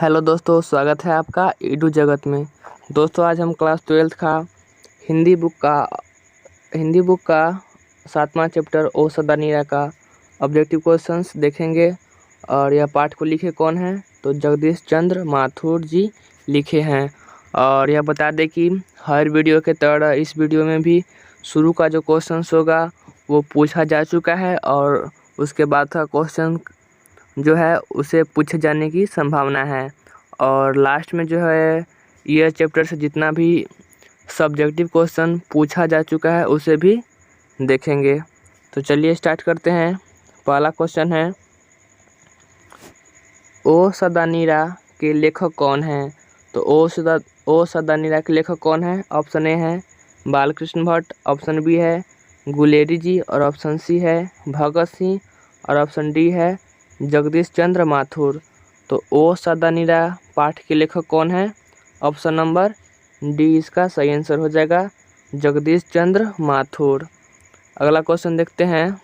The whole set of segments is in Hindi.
हेलो दोस्तों, स्वागत है आपका ईडू जगत में। दोस्तों, आज हम क्लास 12th का हिंदी बुक का 7वां चैप्टर ओ सदा नीरा का ऑब्जेक्टिव क्वेश्चंस देखेंगे। और यह पाठ को लिखे कौन हैं तो जगदीश चंद्र माथुर जी लिखे हैं। और यह बता दें कि हर वीडियो के तरह इस वीडियो में भी शुरू का जो क्वेश्चंस होगा वो पूछा जा चुका है और उसके बाद का क्वेश्चन जो है उसे पूछे जाने की संभावना है। और लास्ट में जो है यह चैप्टर से जितना भी सब्जेक्टिव क्वेश्चन पूछा जा चुका है उसे भी देखेंगे। तो चलिए स्टार्ट करते हैं। पहला क्वेश्चन है, ओ सदा नीरा के लेखक कौन हैं? तो ओ सदा नीरा के लेखक कौन है? ऑप्शन ए है बालकृष्ण भट्ट, ऑप्शन बी है गुलेरी जी और ऑप्शन सी है भगत सिंह और ऑप्शन डी है जगदीश चंद्र माथुर। तो ओ सदा नीरा पाठ के लेखक कौन है? ऑप्शन नंबर डी इसका सही आंसर हो जाएगा, जगदीश चंद्र माथुर। अगला क्वेश्चन देखते हैं।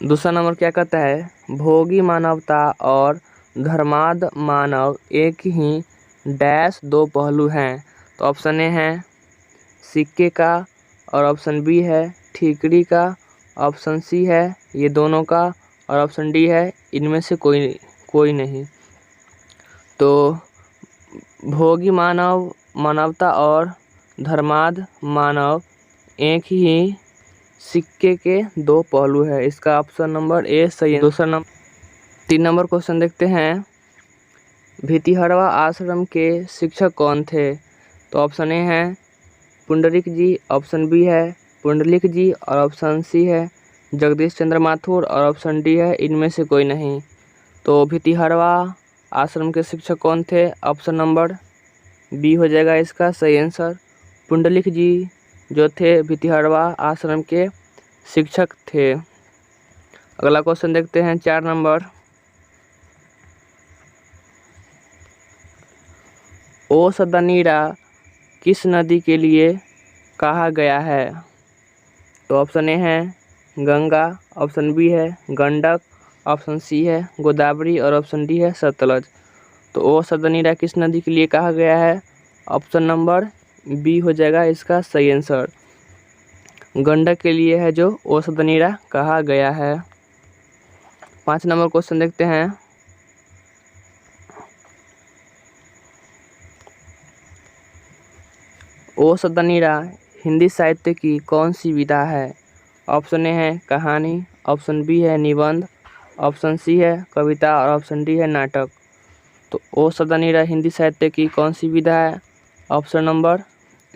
दूसरा नंबर क्या कहता है, भोगी मानवता और धर्माद मानव एक ही डैश दो पहलू हैं। तो ऑप्शन ए है सिक्के का और ऑप्शन बी है ठीकरी का, ऑप्शन सी है ये दोनों का और ऑप्शन डी है इनमें से कोई नहीं। तो भोगी मानवता और धर्माद मानव एक ही सिक्के के दो पहलू है। इसका ऑप्शन नंबर ए सही है। दूसरा नंबर 3 नंबर क्वेश्चन देखते हैं। भितिहरवा आश्रम के शिक्षक कौन थे? तो ऑप्शन ए है पुंडरीक जी, ऑप्शन बी है पुंडलिक जी और ऑप्शन सी है जगदीश चंद्र माथुर और ऑप्शन डी है इनमें से कोई नहीं। तो भितिहरवा आश्रम के शिक्षक कौन थे? ऑप्शन नंबर बी हो जाएगा इसका सही आंसर, पुंडलिक जी जो थे भितिहरवा आश्रम के शिक्षक थे। अगला क्वेश्चन देखते हैं 4 नंबर। ओ सदा नीरा किस नदी के लिए कहा गया है? तो ऑप्शन ए है गंगा, ऑप्शन बी है गंडक, ऑप्शन सी है गोदावरी और ऑप्शन डी है सतलज। तो ओ सदा नीरा किस नदी के लिए कहा गया है? ऑप्शन नंबर बी हो जाएगा इसका सही आंसर, गंडक के लिए है जो ओ सदा नीरा कहा गया है। 5 नंबर क्वेश्चन देखते हैं। ओ सदा नीरा हिंदी साहित्य की कौन सी विधा है? ऑप्शन ए है कहानी, ऑप्शन बी है निबंध, ऑप्शन सी है कविता और ऑप्शन डी है नाटक। तो ओ सदा नीरा हिंदी साहित्य की कौन सी विधा है? ऑप्शन नंबर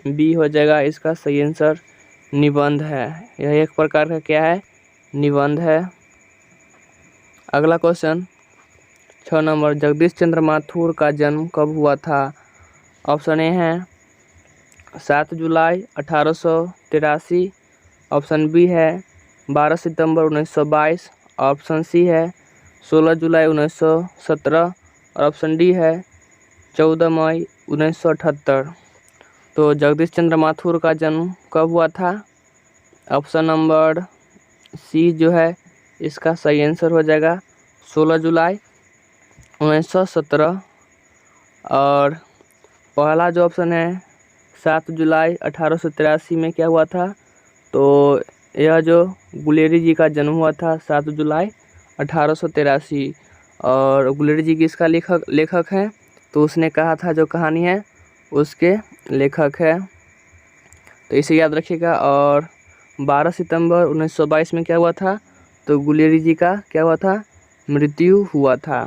बी हो जाएगा इसका सही आंसर, निबंध है। यह एक प्रकार का क्या है? निबंध है। अगला क्वेश्चन 6 नंबर, जगदीश चंद्र माथुर का जन्म कब हुआ था? ऑप्शन ए है 7 जुलाई 1883, ऑप्शन बी है 12 सितंबर 1922, ऑप्शन सी है 16 जुलाई 1917 और ऑप्शन डी है 14 मई 1978। तो जगदीश चंद्र माथुर का जन्म कब हुआ था? ऑप्शन नंबर सी जो है इसका सही आंसर हो जाएगा 16 जुलाई 1917। और पहला जो ऑप्शन है 7 जुलाई 1883 में क्या हुआ था? तो यह जो गुलेरी जी का जन्म हुआ था 7 जुलाई 1883। और गुलेरी जी किसका लेखक हैं? तो उसने कहा था जो कहानी है उसके लेखक है, तो इसे याद रखिएगा। और 12 सितंबर 1922 में क्या हुआ था? तो गुलेरी जी का क्या हुआ था? मृत्यु हुआ था।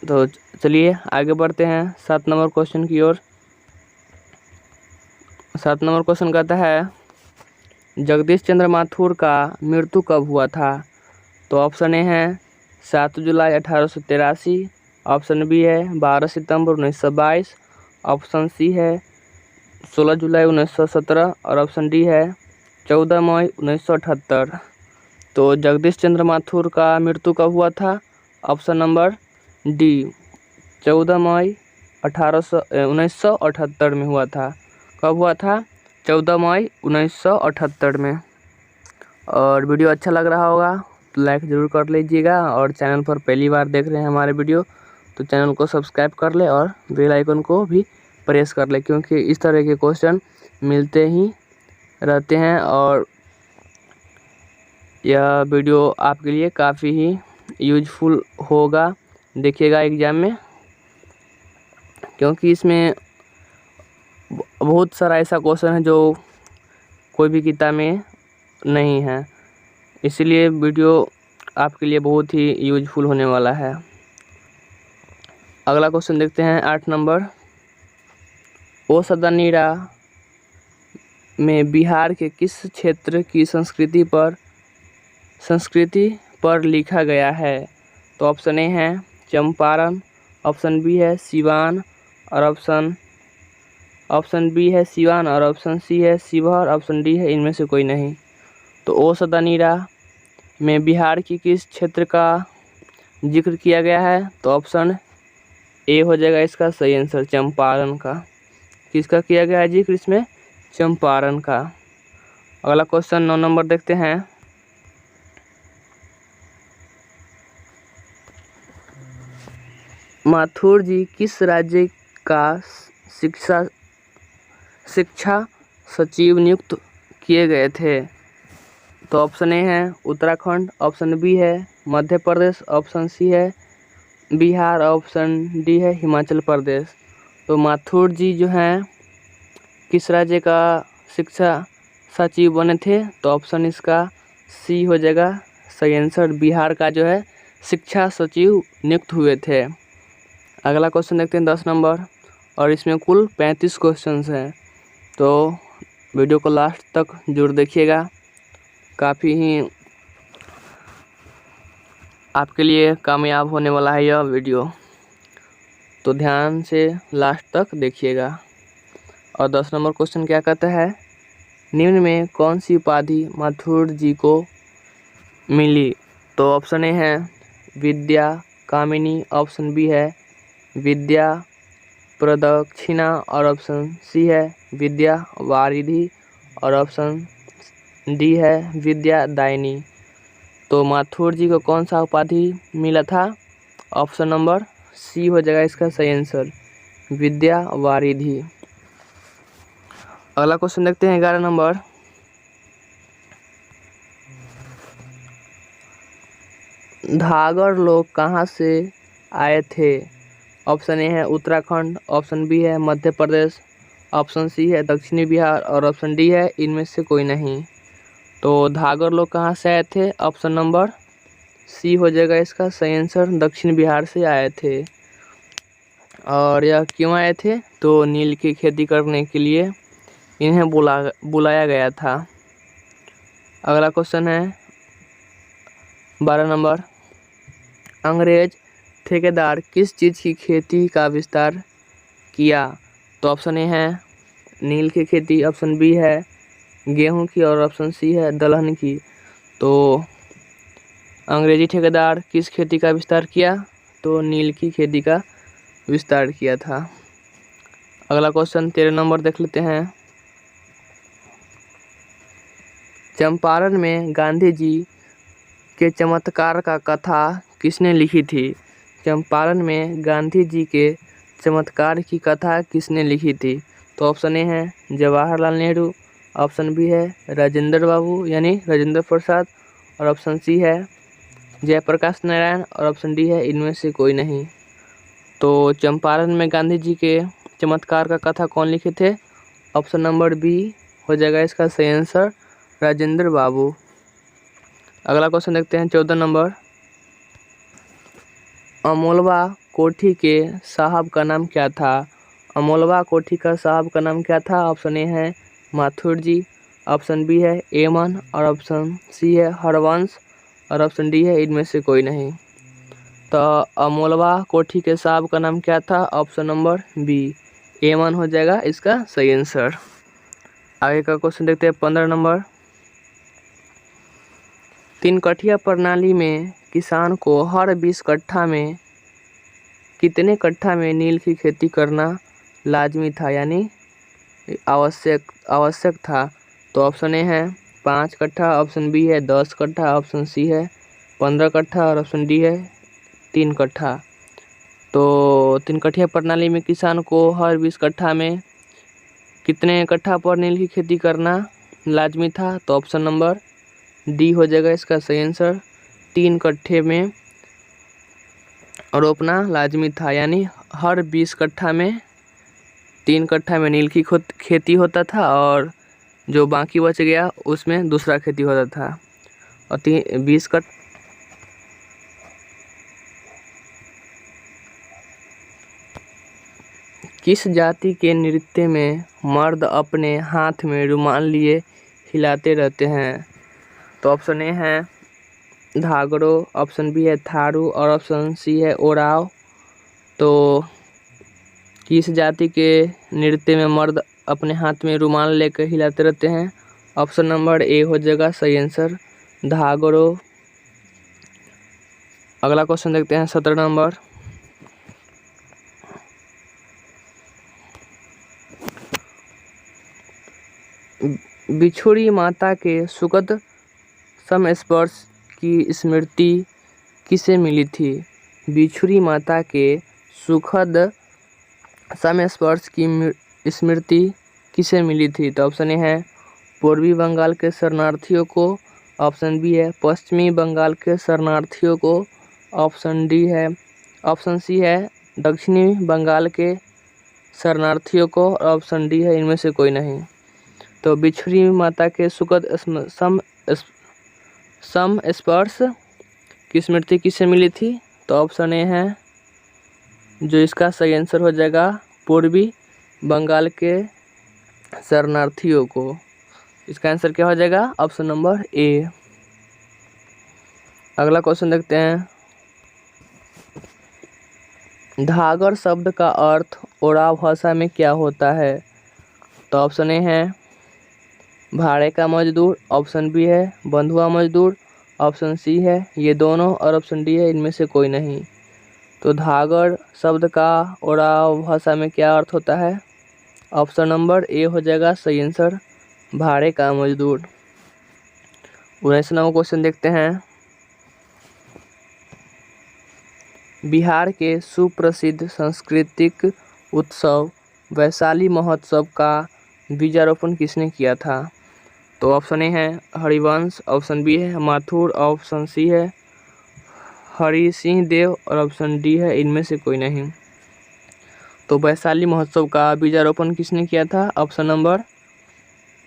तो चलिए आगे बढ़ते हैं 7 नंबर क्वेश्चन की ओर। 7 नंबर क्वेश्चन कहता है, जगदीश चंद्र माथुर का मृत्यु कब हुआ था? तो ऑप्शन ए है 7 जुलाई 1883, ऑप्शन बी है 12 सितंबर 1922, ऑप्शन सी है 16 जुलाई 1917 और ऑप्शन डी है 14 मई 1978। तो जगदीश चंद्र माथुर का मृत्यु कब हुआ था? ऑप्शन नंबर डी 14 मई 1978 में हुआ था। कब हुआ था? 14 मई 1978 में। और वीडियो अच्छा लग रहा होगा तो लाइक ज़रूर कर लीजिएगा, और चैनल पर पहली बार देख रहे हैं हमारे वीडियो तो चैनल को सब्सक्राइब कर ले और बेल आइकन को भी प्रेस कर ले, क्योंकि इस तरह के क्वेश्चन मिलते ही रहते हैं और यह वीडियो आपके लिए काफ़ी ही यूजफुल होगा, देखिएगा एग्ज़ाम में, क्योंकि इसमें बहुत सारा ऐसा क्वेश्चन है जो कोई भी किताब में नहीं है, इसलिए वीडियो आपके लिए बहुत ही यूजफुल होने वाला है। अगला क्वेश्चन देखते हैं 8 नंबर। ओ सदनीरा में बिहार के किस क्षेत्र की संस्कृति पर लिखा गया है? तो ऑप्शन ए है चंपारण, ऑप्शन बी है सिवान, और ऑप्शन बी है सिवान, और ऑप्शन सी है शिवहर, ऑप्शन डी है इनमें से कोई नहीं। तो ओ सदनीरा में बिहार की किस क्षेत्र का जिक्र किया गया है? तो ऑप्शन ए हो जाएगा इसका सही आंसर, चंपारण का। किसका किया गया है जिक्र इसमें? चंपारण का। अगला क्वेश्चन 9 नंबर देखते हैं। माथुर जी किस राज्य का शिक्षा सचिव नियुक्त किए गए थे? तो ऑप्शन ए है उत्तराखंड, ऑप्शन बी है मध्य प्रदेश, ऑप्शन सी है बिहार, ऑप्शन डी है हिमाचल प्रदेश। तो माथुर जी जो हैं किस राज्य का शिक्षा सचिव बने थे? तो ऑप्शन इसका सी हो जाएगा सही आंसर, बिहार का जो है शिक्षा सचिव नियुक्त हुए थे। अगला क्वेश्चन देखते हैं 10 नंबर, और इसमें कुल 35 क्वेश्चंस हैं, तो वीडियो को लास्ट तक जरूर देखिएगा, काफ़ी ही आपके लिए कामयाब होने वाला है यह वीडियो, तो ध्यान से लास्ट तक देखिएगा। और 10 नंबर क्वेश्चन क्या कहता है? निम्न में कौन सी उपाधि माथुर जी को मिली? तो ऑप्शन ए है विद्या कामिनी, ऑप्शन बी है विद्या प्रदक्षिणा, और ऑप्शन सी है विद्या वारिधि, और ऑप्शन डी है विद्या दायिनी। तो माथुर जी को कौन सा उपाधि मिला था? ऑप्शन नंबर सी हो जाएगा इसका सही आंसर, विद्या वारिधि। अगला क्वेश्चन देखते हैं 11 नंबर। धागर लोग कहाँ से आए थे? ऑप्शन ए है उत्तराखंड, ऑप्शन बी है मध्य प्रदेश, ऑप्शन सी है दक्षिणी बिहार, और ऑप्शन डी है इनमें से कोई नहीं। तो धागर लोग कहाँ से आए थे? ऑप्शन नंबर सी हो जाएगा इसका सही आंसर, दक्षिण बिहार से आए थे। और यह क्यों आए थे? तो नील की खेती करने के लिए इन्हें बुलाया गया था। अगला क्वेश्चन है 12 नंबर। अंग्रेज ठेकेदार किस चीज़ की खेती का विस्तार किया? तो ऑप्शन ए है नील की खेती, ऑप्शन बी है गेहूं की, और ऑप्शन सी है दलहन की। तो अंग्रेजी ठेकेदार किस खेती का विस्तार किया? तो नील की खेती का विस्तार किया था। अगला क्वेश्चन 13 नंबर देख लेते हैं। चंपारण में गांधी जी के चमत्कार का कथा किसने लिखी थी? चंपारण में गांधी जी के चमत्कार की कथा किसने लिखी थी? तो ऑप्शन ए है जवाहरलाल नेहरू, ऑप्शन बी है राजेंद्र बाबू यानी राजेंद्र प्रसाद, और ऑप्शन सी है जयप्रकाश नारायण, और ऑप्शन डी है इनमें से कोई नहीं। तो चंपारण में गांधी जी के चमत्कार का कथा कौन लिखे थे? ऑप्शन नंबर बी हो जाएगा इसका सही आंसर, राजेंद्र बाबू। अगला क्वेश्चन देखते हैं 14 नंबर। अमोलवा कोठी के साहब का नाम क्या था? अमोलवा कोठी का साहब का नाम क्या था? ऑप्शन ए है माथुर जी, ऑप्शन बी है एमन, और ऑप्शन सी है हरवंश, और ऑप्शन डी है इनमें से कोई नहीं। तो अमोलवा कोठी के साहब का नाम क्या था? ऑप्शन नंबर बी एमन हो जाएगा इसका सही आंसर। आगे का क्वेश्चन देखते हैं 15 नंबर। 3 कठिया प्रणाली में किसान को हर 20 कट्ठा में कितने कट्ठा में नील की खेती करना लाजमी था यानी आवश्यक था? तो ऑप्शन ए है 5 कट्ठा, ऑप्शन बी है 10 कट्ठा, ऑप्शन सी है 15 कट्ठा और ऑप्शन डी है 3 कट्ठा। तो 3 कट्ठा प्रणाली में किसान को हर 20 कट्ठा में कितने कट्ठा पर नील की खेती करना लाजमी था? तो ऑप्शन नंबर डी हो जाएगा इसका सही आंसर। 3 कट्ठे में रोपना लाजमी था, यानी हर 20 कट्ठा में 3 कट्ठा में नील की खेती होता था और जो बाकी बच गया उसमें दूसरा खेती होता था। और 20 कट्ठा किस जाति के नृत्य में मर्द अपने हाथ में रुमाल लिए हिलाते रहते हैं? तो ऑप्शन ए है धागड़ो, ऑप्शन बी है थारू और ऑप्शन सी है ओराव। तो किस जाति के नृत्य में मर्द अपने हाथ में रुमाल लेकर हिलाते रहते हैं? ऑप्शन नंबर ए हो जाएगा सही आंसर, धागड़ो। अगला क्वेश्चन देखते हैं 17 नंबर। बिछुड़ी माता के सुखद समस्पर्श की स्मृति किसे मिली थी? बिछुड़ी माता के सुखद समस्पर्श की स्मृति किसे मिली थी? तो ऑप्शन ए है पूर्वी बंगाल के शरणार्थियों को, ऑप्शन बी है पश्चिमी बंगाल के शरणार्थियों को, ऑप्शन सी है दक्षिणी बंगाल के शरणार्थियों को, और ऑप्शन डी है इनमें से कोई नहीं। तो बिछुड़ी माता के सुखद समस्पर्श की स्मृति किसे मिली थी? तो ऑप्शन ए है जो इसका सही आंसर हो जाएगा पूर्वी बंगाल के शरणार्थियों को। इसका आंसर क्या हो जाएगा? Option number A. अगला क्वेश्चन देखते हैं। धागर शब्द का अर्थ ओराव भाषा में क्या होता है? तो ऑप्शन ए है भाड़े का मजदूर, ऑप्शन बी है बंधुआ मजदूर, ऑप्शन सी है ये दोनों, और ऑप्शन डी है इनमें से कोई नहीं। तो धागर शब्द का ओराव भाषा में क्या अर्थ होता है? ऑप्शन नंबर ए हो जाएगा सही आंसर, भाड़े का मजदूर। 19वां क्वेश्चन देखते हैं। बिहार के सुप्रसिद्ध सांस्कृतिक उत्सव वैशाली महोत्सव का बीजारोपण किसने किया था? तो ऑप्शन ए है हरिवंश, ऑप्शन बी है माथुर, ऑप्शन सी है हरि सिंह देव, और ऑप्शन डी है इनमें से कोई नहीं। तो वैशाली महोत्सव का बीजारोपण किसने किया था? ऑप्शन नंबर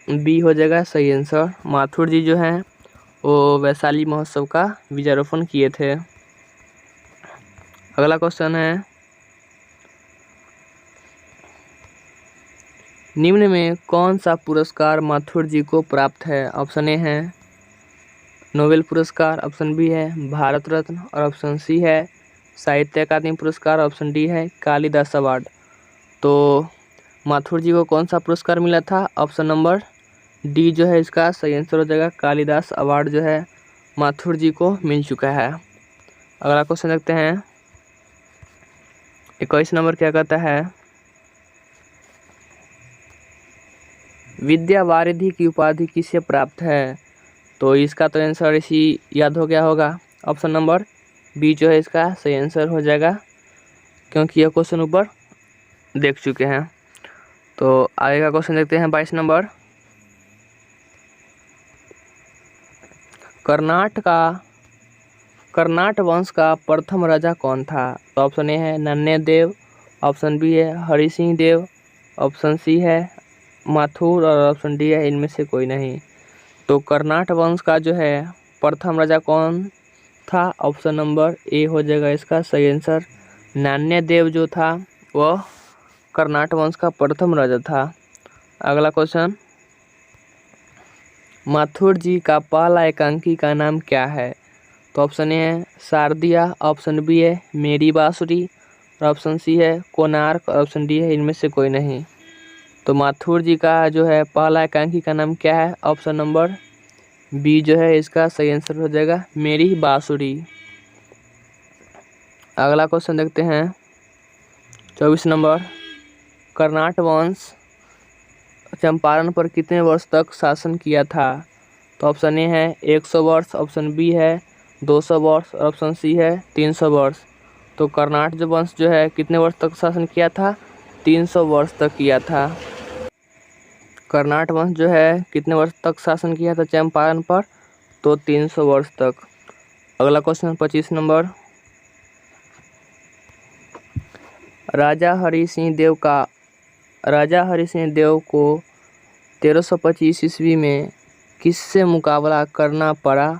बी हो जाएगा सही आंसर, माथुर जी जो हैं वो वैशाली महोत्सव का बीजारोपण किए थे। अगला क्वेश्चन है निम्न में कौन सा पुरस्कार माथुर जी को प्राप्त है? ऑप्शन ए है नोबेल पुरस्कार, ऑप्शन बी है भारत रत्न, और ऑप्शन सी है साहित्य अकादमी पुरस्कार, ऑप्शन डी है कालिदास अवार्ड। तो माथुर जी को कौन सा पुरस्कार मिला था? ऑप्शन नंबर डी जो है इसका सही आंसर हो जाएगा, कालिदास अवार्ड जो है माथुर जी को मिल चुका है। अगला क्वेश्चन देखते हैं 21 नंबर क्या कहता है? विद्या वारिधि की उपाधि किसे प्राप्त है? तो इसका तो आंसर इसी याद हो गया होगा, ऑप्शन नंबर बी जो है इसका सही आंसर हो जाएगा, क्योंकि यह क्वेश्चन ऊपर देख चुके हैं। तो आगे का क्वेश्चन देखते हैं 22 नंबर। कर्नाट वंश का प्रथम राजा कौन था? तो ऑप्शन ए है नन्हे देव, ऑप्शन बी है हरि सिंह देव, ऑप्शन सी है माथुर, और ऑप्शन डी है इनमें से कोई नहीं। तो कर्नाट वंश का जो है प्रथम राजा कौन था? ऑप्शन नंबर ए हो जाएगा इसका सही आंसर, नान्य देव जो था वह कर्नाट वंश का प्रथम राजा था। अगला क्वेश्चन, माथुर जी का पहला एकांकी का नाम क्या है? तो ऑप्शन ए है शारदिया, ऑप्शन बी है मेरी बांसुरी, और ऑप्शन सी है कोणार्क, और ऑप्शन डी है इनमें से कोई नहीं। तो माथुर जी का जो है पहला एकांकी का नाम क्या है? ऑप्शन नंबर बी जो है इसका सही आंसर हो जाएगा, मेरी बांसुरी। अगला क्वेश्चन देखते हैं 24 नंबर। कर्नाट वंश चंपारण पर कितने वर्ष तक शासन किया था? तो ऑप्शन ए है 100 वर्ष, ऑप्शन बी है 200 वर्ष और ऑप्शन सी है 300 वर्ष। तो कर्नाट जो वंश जो है कितने वर्ष तक शासन किया था? 300 वर्ष तक किया था। कर्नाट वंश जो है कितने वर्ष तक शासन किया था चंपारण पर? तो 300 वर्ष तक। अगला क्वेश्चन 25 नंबर। राजा हरि सिंह देव को 1325 ईस्वी में किससे मुकाबला करना पड़ा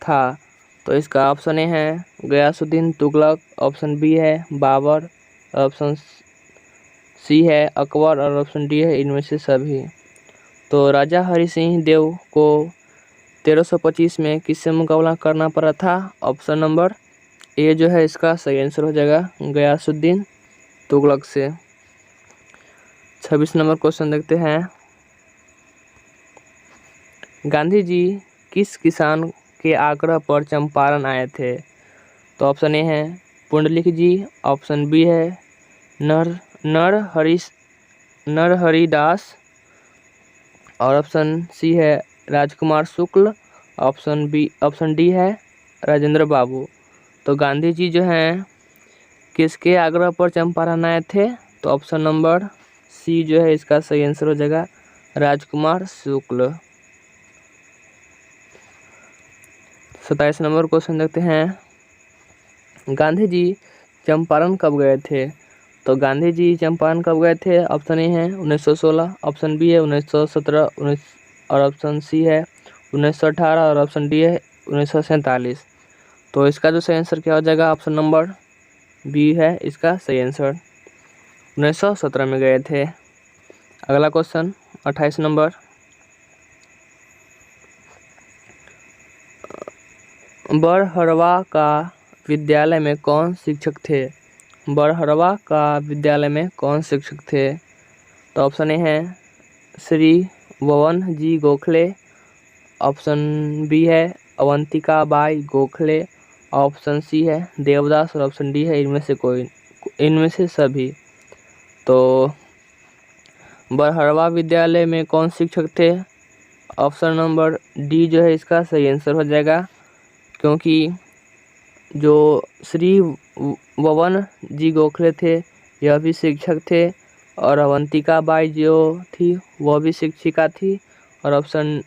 था? तो इसका ऑप्शन ए है गयासुद्दीन तुगलक, ऑप्शन बी है बाबर, ऑप्शन सी है अकबर और ऑप्शन डी है इनमें से सभी। तो राजा हरि सिंह देव को 1325 में किससे मुकाबला करना पड़ा था? ऑप्शन नंबर ए जो है इसका सही आंसर हो जाएगा गयासुद्दीन तुगलक से। 26 नंबर क्वेश्चन देखते हैं। गांधी जी किस किसान के आग्रह पर चंपारण आए थे? तो ऑप्शन ए है पुंडलिक जी, ऑप्शन बी है नरहरिदास और ऑप्शन सी है राजकुमार शुक्ल, ऑप्शन डी है राजेंद्र बाबू। तो गांधी जी जो हैं किसके आग्रह पर चंपारण आए थे? तो ऑप्शन नंबर सी जो है इसका सही आंसर हो जाएगा राजकुमार शुक्ल। 27 नंबर क्वेश्चन देखते हैं। गांधी जी चंपारण कब गए थे? तो गांधी जी चंपारण कब गए थे? ऑप्शन ए है 1916, ऑप्शन बी है 1917 और ऑप्शन सी है 1918 और ऑप्शन डी है 1947। तो इसका जो सही आंसर क्या हो जाएगा? ऑप्शन नंबर बी है इसका सही आंसर, 1917 में गए थे। अगला क्वेश्चन 28 नंबर। बरहरवा का विद्यालय में कौन शिक्षक थे? बरहरवा का विद्यालय में कौन शिक्षक थे? तो ऑप्शन ए है श्री ववन जी गोखले, ऑप्शन बी है अवंतिका बाई गोखले, ऑप्शन सी है देवदास और ऑप्शन डी है इनमें से सभी। तो बरहरवा विद्यालय में कौन शिक्षक थे? ऑप्शन नंबर डी जो है इसका सही आंसर हो जाएगा, क्योंकि जो श्री ववन जी गोखले थे यह भी शिक्षक थे और अवंतिका बाई जो थी वह भी शिक्षिका थी और ऑप्शन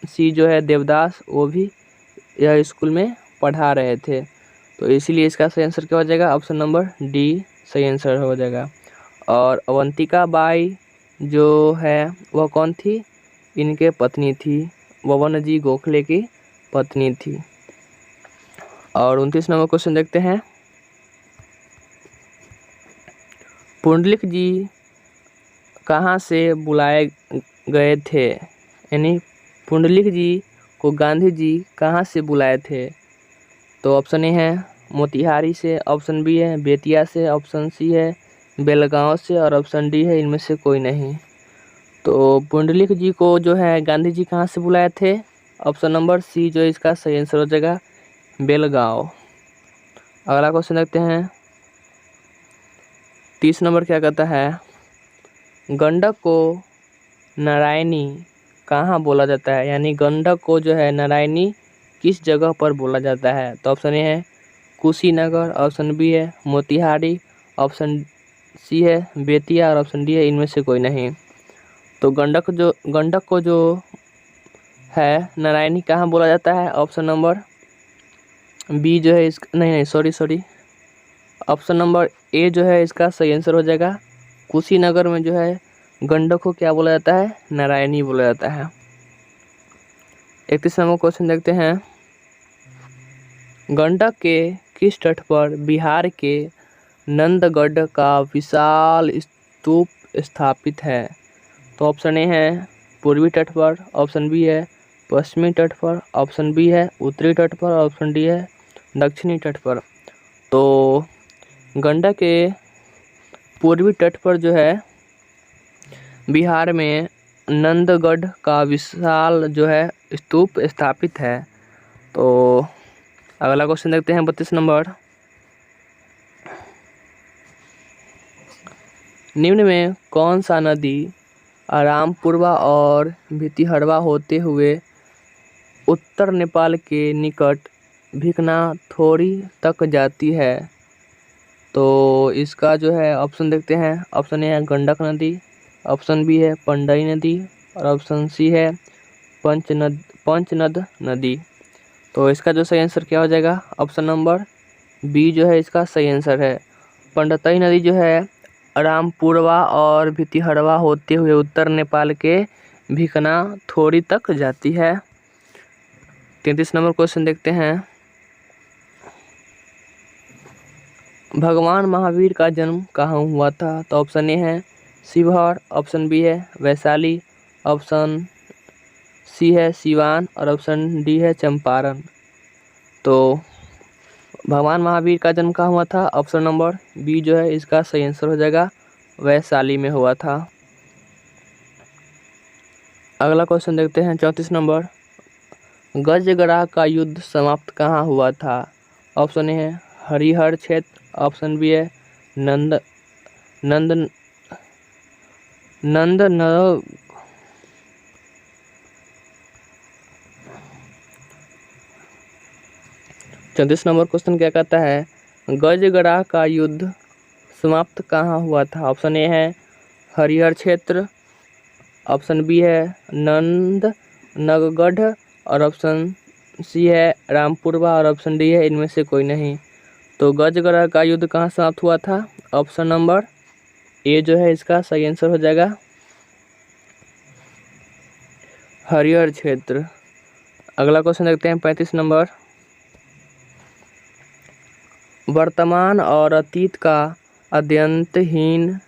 सी जो है देवदास वो भी यह स्कूल में पढ़ा रहे थे। तो इसीलिए इसका सही आंसर क्या हो जाएगा? ऑप्शन नंबर डी सही आंसर हो जाएगा। और अवंतिका बाई जो है वह कौन थी? इनके पत्नी थी, ववन जी गोखले की पत्नी थी। और 29 नंबर क्वेश्चन देखते हैं। पुंडलिक जी कहाँ से बुलाए गए थे? यानी पुंडलिक जी को गांधी जी कहाँ से बुलाए थे? तो ऑप्शन ए है मोतिहारी से, ऑप्शन बी है बेतिया से, ऑप्शन सी है बेलगांव से और ऑप्शन डी है इनमें से कोई नहीं। तो पुंडलिक जी को जो है गांधी जी कहाँ से बुलाए थे? ऑप्शन नंबर सी जो इसका सही आंसर हो जाएगा बेलगांव। अगला क्वेश्चन देखते हैं। 30 नंबर क्या कहता है? गंडक को नारायणी कहाँ बोला जाता है? यानी गंडक को जो है नारायणी किस जगह पर बोला जाता है? तो ऑप्शन ए है कुशीनगर, ऑप्शन बी है मोतिहारी, ऑप्शन सी है बेतिया और ऑप्शन डी है इनमें से कोई नहीं। तो गंडक को जो है नारायणी कहाँ बोला जाता है? ऑप्शन नंबर बी जो है सॉरी ऑप्शन नंबर ए जो है इसका सही आंसर हो जाएगा। कुशीनगर में जो है गंडक को क्या बोला जाता है? नारायणी बोला जाता है। 31 नंबर क्वेश्चन देखते हैं। गंडक के किस तट पर बिहार के नंदगढ़ का विशाल स्तूप स्थापित है? तो ऑप्शन ए है पूर्वी तट पर, ऑप्शन बी है पश्चिमी तट पर, ऑप्शन बी है उत्तरी तट पर, ऑप्शन डी है दक्षिणी तट पर। तो गंडक के पूर्वी तट पर जो है बिहार में नंदगढ़ का विशाल जो है स्तूप स्थापित है। तो अगला क्वेश्चन देखते हैं 32 नंबर। निम्न में कौन सा नदी रामपुरवा और भितिहरवा होते हुए उत्तर नेपाल के निकट भिकना थोड़ी तक जाती है। तो इसका जो है ऑप्शन देखते हैं। ऑप्शन ए है गंडक नदी, ऑप्शन बी है पंडई नदी और ऑप्शन सी है पंचनद नदी। तो इसका जो सही आंसर क्या हो जाएगा, ऑप्शन नंबर बी जो है इसका सही आंसर है। पंडतई नदी जो है रामपुरवा और भितिहरवा होते हुए उत्तर नेपाल के भिकना थोड़ी तक जाती है। 33 नंबर क्वेश्चन देखते हैं। भगवान महावीर का जन्म कहाँ हुआ था? तो ऑप्शन ए है शिवहर, ऑप्शन बी है वैशाली, ऑप्शन सी है सिवान और ऑप्शन डी है चंपारण। तो भगवान महावीर का जन्म कहाँ हुआ था? ऑप्शन नंबर बी जो है इसका सही आंसर हो जाएगा, वैशाली में हुआ था। अगला क्वेश्चन देखते हैं 34 नंबर। गजगरा का युद्ध समाप्त कहाँ हुआ था? ऑप्शन ए है हरिहर क्षेत्र, ऑप्शन बी है नंद 34 नंबर क्वेश्चन क्या कहता है, गजगरा का युद्ध समाप्त कहाँ हुआ था? ऑप्शन ए है हरिहर क्षेत्र, ऑप्शन बी है नंदनगढ़ और ऑप्शन सी है रामपुरवा और ऑप्शन डी है इनमें से कोई नहीं। तो गजगरा का युद्ध कहाँ समाप्त हुआ था? ऑप्शन नंबर ए जो है इसका सही आंसर हो जाएगा, हरिहर क्षेत्र। अगला क्वेश्चन देखते हैं 35 नंबर। वर्तमान और अतीत का अद्यंतहीन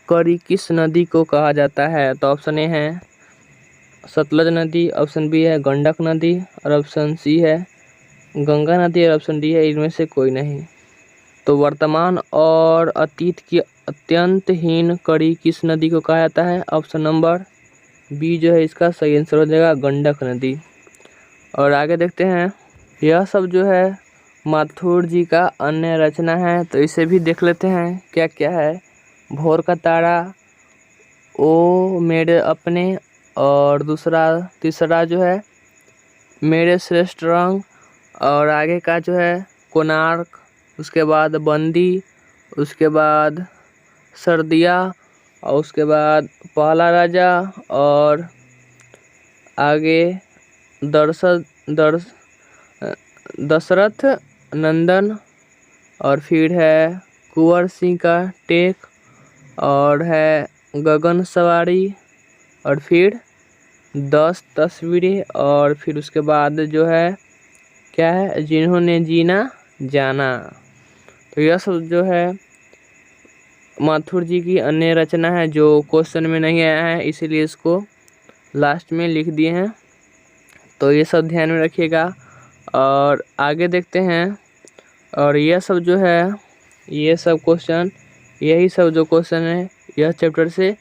कड़ी किस नदी को कहा जाता है? तो ऑप्शन ए है सतलज नदी, ऑप्शन बी है गंडक नदी और ऑप्शन सी है गंगा नदी और ऑप्शन डी है इनमें से कोई नहीं। तो वर्तमान और अतीत की अत्यंतहीन कड़ी किस नदी को कहा जाता है? ऑप्शन नंबर बी जो है इसका सही आंसर हो जाएगा, गंडक नदी। और आगे देखते हैं, यह सब जो है माथुर जी का अन्य रचना है, तो इसे भी देख लेते हैं क्या क्या है। भोर का तारा, ओ मेरे अपने, और तीसरा जो है मेरे श्रेष्ठ रंग, और आगे का जो है कोणार्क, उसके बाद बंदी, उसके बाद सर्दिया और उसके बाद पहला राजा, और आगे दशरथ नंदन, और फिर है कुंवर सिंह का टेक, और है गगन सवारी, और फिर 10 तस्वीरें, और फिर उसके बाद जो है क्या है जिन्होंने जीना जाना। तो यह सब जो है माथुर जी की अन्य रचना है जो क्वेश्चन में नहीं आया है, इसीलिए इसको लास्ट में लिख दिए हैं। तो ये सब ध्यान में रखिएगा। और आगे देखते हैं, और यह सब जो है ये सब क्वेश्चन, यही सब जो क्वेश्चन है यह चैप्टर से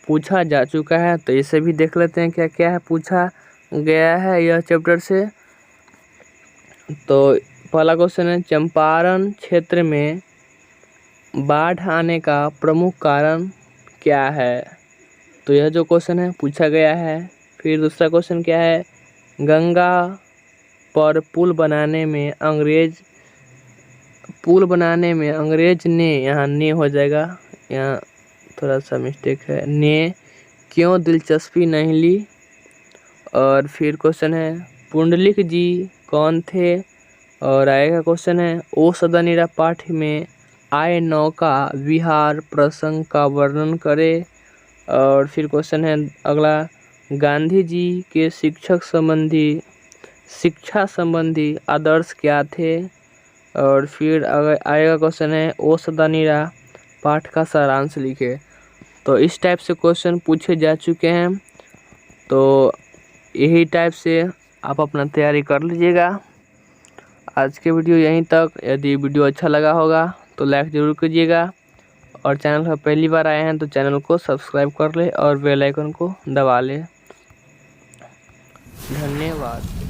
पूछा जा चुका है। तो इसे भी देख लेते हैं क्या क्या है पूछा गया है यह चैप्टर से। तो पहला क्वेश्चन है, चंपारण क्षेत्र में बाढ़ आने का प्रमुख कारण क्या है? तो यह जो क्वेश्चन है पूछा गया है। फिर दूसरा क्वेश्चन क्या है, गंगा पर पुल बनाने में अंग्रेज ने, यहाँ ने हो जाएगा, यहाँ थोड़ा सा मिस्टेक है, ने क्यों दिलचस्पी नहीं ली? और फिर क्वेश्चन है, पुंडलिक जी कौन थे? और आएगा क्वेश्चन है, ओ सदनीरा पाठ में आए नौका विहार प्रसंग का वर्णन करे। और फिर क्वेश्चन है अगला, गांधी जी के शिक्षा संबंधी आदर्श क्या थे? और फिर आएगा क्वेश्चन है, ओ सदनीरा पाठ का सारांश लिखे। तो इस टाइप से क्वेश्चन पूछे जा चुके हैं। तो यही टाइप से आप अपना तैयारी कर लीजिएगा। आज के वीडियो यहीं तक। यदि वीडियो अच्छा लगा होगा तो लाइक ज़रूर कीजिएगा, और चैनल पर पहली बार आए हैं तो चैनल को सब्सक्राइब कर ले और बेल आइकन को दबा ले। धन्यवाद।